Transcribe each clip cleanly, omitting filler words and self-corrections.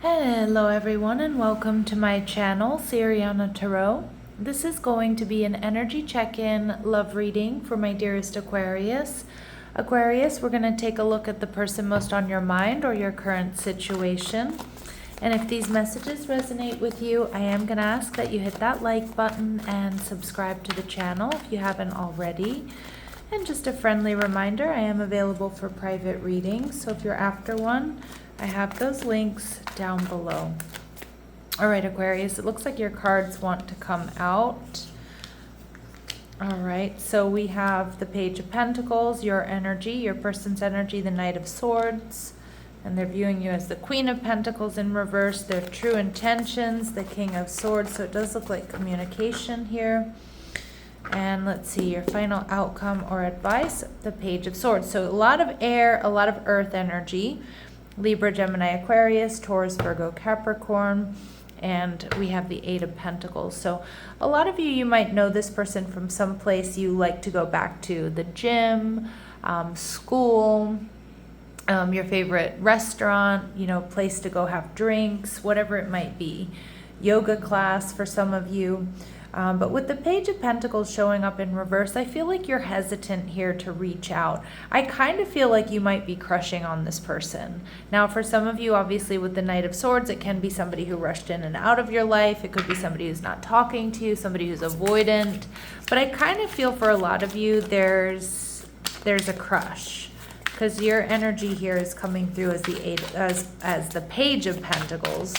Hello everyone and welcome to my channel, Sirianatarot. This is going to be an energy check-in love reading for my dearest Aquarius. Aquarius, we're going to take a look at the person most on your mind or your current situation. And if these messages resonate with you, I am going to ask that you hit that like button and subscribe to the channel if you haven't already. And just a friendly reminder, I am available for private readings, so if you're after one, I have those links down below. All right, Aquarius, it looks like your cards want to come out. All right, so we have the Page of Pentacles, your energy, your person's energy, the Knight of Swords, and they're viewing you as the Queen of Pentacles in reverse, their true intentions, the King of Swords, so it does look like communication here. And let's see, your final outcome or advice, the Page of Swords. So a lot of air, a lot of earth energy. Libra, Gemini, Aquarius, Taurus, Virgo, Capricorn, and we have the Eight of Pentacles. So a lot of you might know this person from some place you like to go back to, the gym, school, your favorite restaurant, place to go have drinks, whatever it might be, yoga class for some of you. But with the Page of Pentacles showing up in reverse, I feel like you're hesitant here to reach out. I kind of feel like you might be crushing on this person. Now, for some of you, obviously, with the Knight of Swords, it can be somebody who rushed in and out of your life. It could be somebody who's not talking to you, somebody who's avoidant. But I kind of feel for a lot of you, there's a crush. Because your energy here is coming through as the Page of Pentacles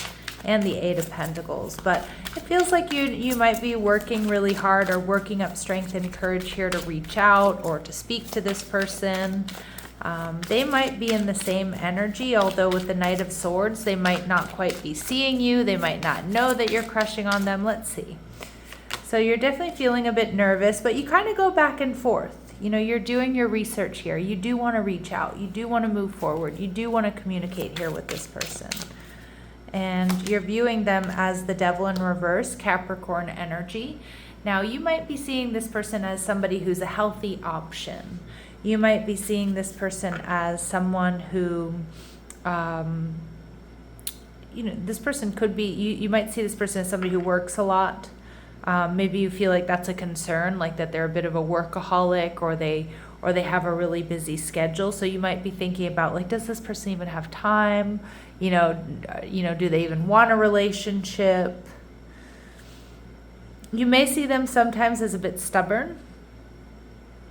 and the Eight of Pentacles, but it feels like you might be working really hard or working up strength and courage here to reach out or to speak to this person. They might be in the same energy, although with the Knight of Swords, they might not quite be seeing you. They might not know that you're crushing on them. Let's see. So you're definitely feeling a bit nervous, but you kind of go back and forth. You're doing your research here. You do want to reach out. You do want to move forward. You do want to communicate here with this person. And you're viewing them as the Devil in reverse, Capricorn energy. Now, you might be seeing this person as somebody who's a healthy option. You might be seeing this person as someone who, this person could be, you might see this person as somebody who works a lot. Maybe you feel like that's a concern, like that they're a bit of a workaholic or they have a really busy schedule. So you might be thinking about, like, does this person even have time? Do they even want a relationship? You may see them sometimes as a bit stubborn.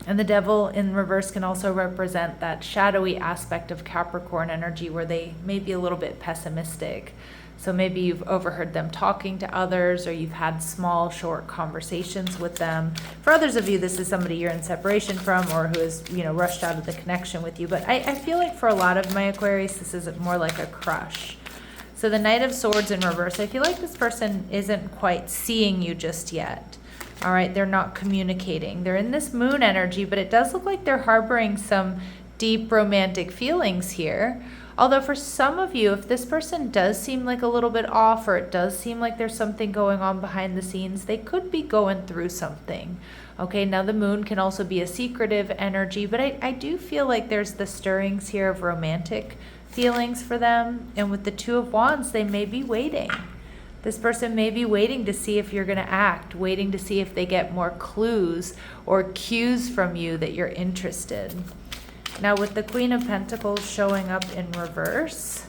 And the Devil in reverse can also represent that shadowy aspect of Capricorn energy where they may be a little bit pessimistic. So maybe you've overheard them talking to others, or you've had small, short conversations with them. For others of you, this is somebody you're in separation from or who has, rushed out of the connection with you. But I feel like for a lot of my Aquarius, this is more like a crush. So the Knight of Swords in reverse, I feel like this person isn't quite seeing you just yet. All right, they're not communicating. They're in this moon energy, but it does look like they're harboring some deep romantic feelings here. Although for some of you, if this person does seem like a little bit off, or it does seem like there's something going on behind the scenes, they could be going through something. Okay, now the moon can also be a secretive energy, but I do feel like there's the stirrings here of romantic feelings for them. And with the Two of Wands, they may be waiting. This person may be waiting to see if you're going to act, waiting to see if they get more clues or cues from you that you're interested. Now with the Queen of Pentacles showing up in reverse,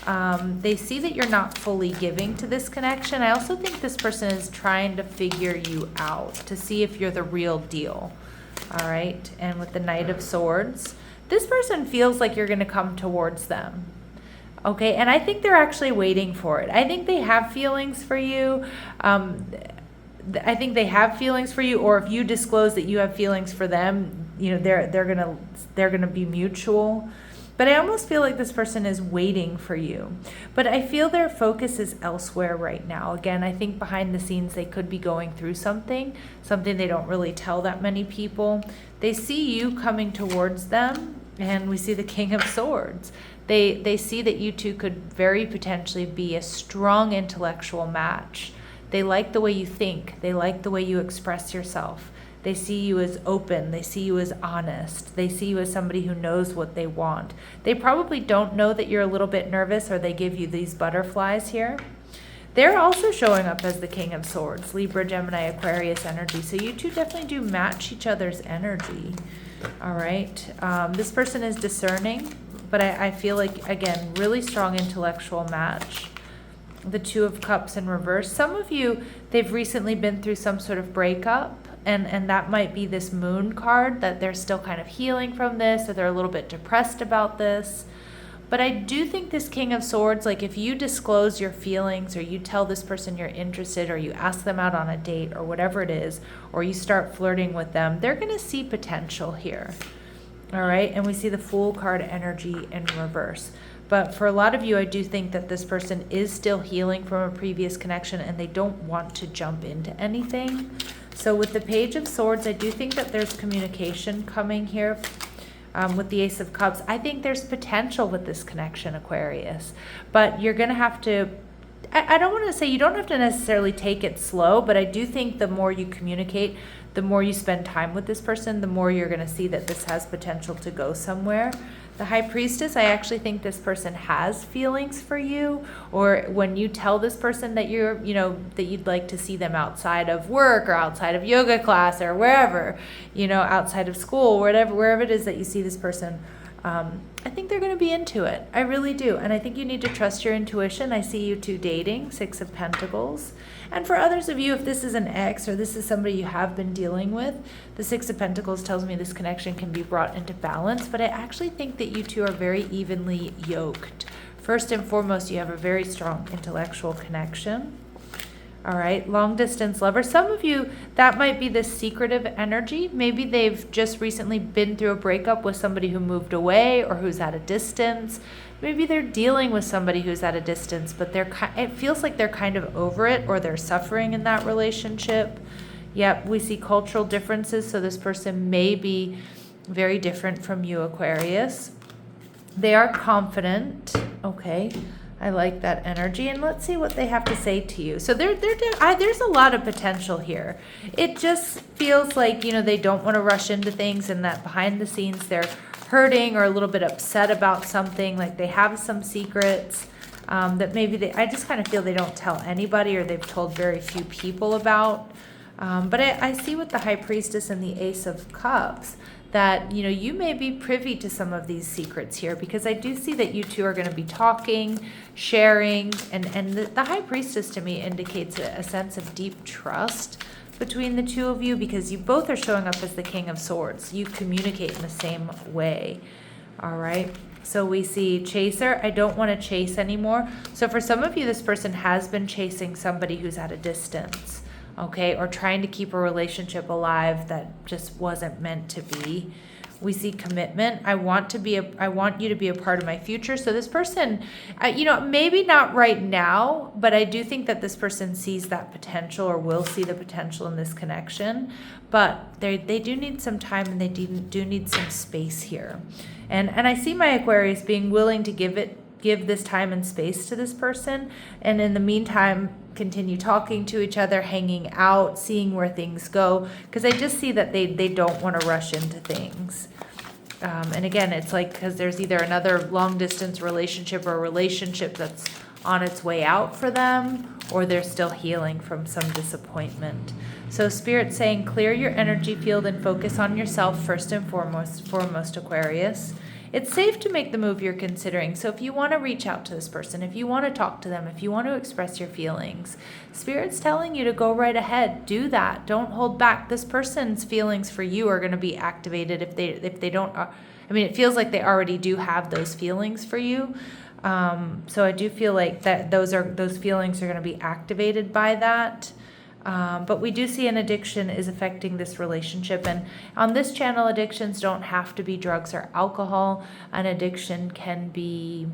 they see that you're not fully giving to this connection. I also think this person is trying to figure you out to see if you're the real deal. All right. And with the Knight of Swords, this person feels like you're going to come towards them. Okay. And I think they're actually waiting for it. I think they have feelings for you. I think they have feelings for you, or if you disclose that you have feelings for them, they're gonna be mutual. But I almost feel like this person is waiting for you. But I feel their focus is elsewhere right now. Again, I think behind the scenes they could be going through something they don't really tell that many people. They see you coming towards them, and we see the King of Swords. They see that you two could very potentially be a strong intellectual match. They like the way you think. They like the way you express yourself. They see you as open. They see you as honest. They see you as somebody who knows what they want. They probably don't know that you're a little bit nervous, or they give you these butterflies here. They're also showing up as the King of Swords, Libra, Gemini, Aquarius energy. So you two definitely do match each other's energy. All right. This person is discerning, but I feel like, again, really strong intellectual match. The Two of Cups in reverse. Some of you, they've recently been through some sort of breakup, and that might be this Moon card, that they're still kind of healing from this, or they're a little bit depressed about this. But I do think this King of Swords, like if you disclose your feelings, or you tell this person you're interested, or you ask them out on a date, or whatever it is, or you start flirting with them, they're going to see potential here. All right. And we see the Fool card energy in reverse. But for a lot of you, I do think that this person is still healing from a previous connection, and they don't want to jump into anything. So with the Page of Swords, I do think that there's communication coming here. With the Ace of Cups, I think there's potential with this connection, Aquarius. But you're going to have to, I don't want to say you don't have to necessarily take it slow, but I do think the more you communicate, the more you spend time with this person, the more you're going to see that this has potential to go somewhere. The High Priestess, I actually think this person has feelings for you, or when you tell this person that you're, you know, that you'd like to see them outside of work, or outside of yoga class, or wherever, you know, outside of school, wherever it is that you see this person, I think they're going to be into it. I really do. And I think you need to trust your intuition. I see you two dating, Six of Pentacles. And for others of you, if this is an ex, or this is somebody you have been dealing with, the Six of Pentacles tells me this connection can be brought into balance. But I actually think that you two are very evenly yoked. First and foremost, you have a very strong intellectual connection. All right, long distance lover. Some of you, that might be this secretive energy. Maybe they've just recently been through a breakup with somebody who moved away, or who's at a distance. Maybe they're dealing with somebody who's at a distance, but it feels like they're kind of over it, or they're suffering in that relationship. Yep, we see cultural differences, so this person may be very different from you, Aquarius. They are confident. Okay. I like that energy, and let's see what they have to say to you. So there's a lot of potential here. It just feels like, you know, they don't want to rush into things, and that behind the scenes they're hurting or a little bit upset about something, like they have some secrets that maybe I just kind of feel they don't tell anybody, or they've told very few people about. But I see with the High Priestess and the Ace of Cups that, you know, you may be privy to some of these secrets here, because I do see that you two are going to be talking, sharing, and the High Priestess to me indicates a sense of deep trust between the two of you, because you both are showing up as the King of Swords. You communicate in the same way. All right. So we see chaser. I don't want to chase anymore. So for some of you, this person has been chasing somebody who's at a distance. Okay, or trying to keep a relationship alive that just wasn't meant to be. We see commitment. I want you to be a part of my future. So this person, you know, maybe not right now, but I do think that this person sees that potential, or will see the potential in this connection. But they do need some time, and they do need some space here. And I see my Aquarius being willing to give this time and space to this person, and in the meantime continue talking to each other, hanging out, seeing where things go, because I just see that they don't want to rush into things. And again, it's like, because there's either another long distance relationship, or a relationship that's on its way out for them, or they're still healing from some disappointment. So Spirit's saying, clear your energy field and focus on yourself first and foremost, Aquarius. It's safe to make the move you're considering. So if you want to reach out to this person, if you want to talk to them, if you want to express your feelings, Spirit's telling you to go right ahead. Do that. Don't hold back. This person's feelings for you are going to be activated if they don't. I mean, it feels like they already do have those feelings for you. So I do feel like that those feelings are going to be activated by that. But we do see an addiction is affecting this relationship. And on this channel, addictions don't have to be drugs or alcohol. An addiction can be,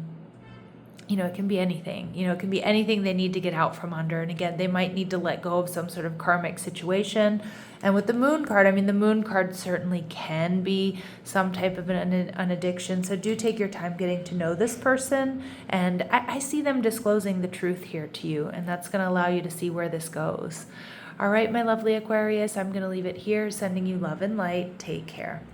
you know, it can be anything. You know, it can be anything they need to get out from under. And again, they might need to let go of some sort of karmic situation. And with the Moon card, I mean, the Moon card certainly can be some type of an addiction. So do take your time getting to know this person. And I see them disclosing the truth here to you. And that's going to allow you to see where this goes. All right, my lovely Aquarius, I'm going to leave it here, sending you love and light. Take care.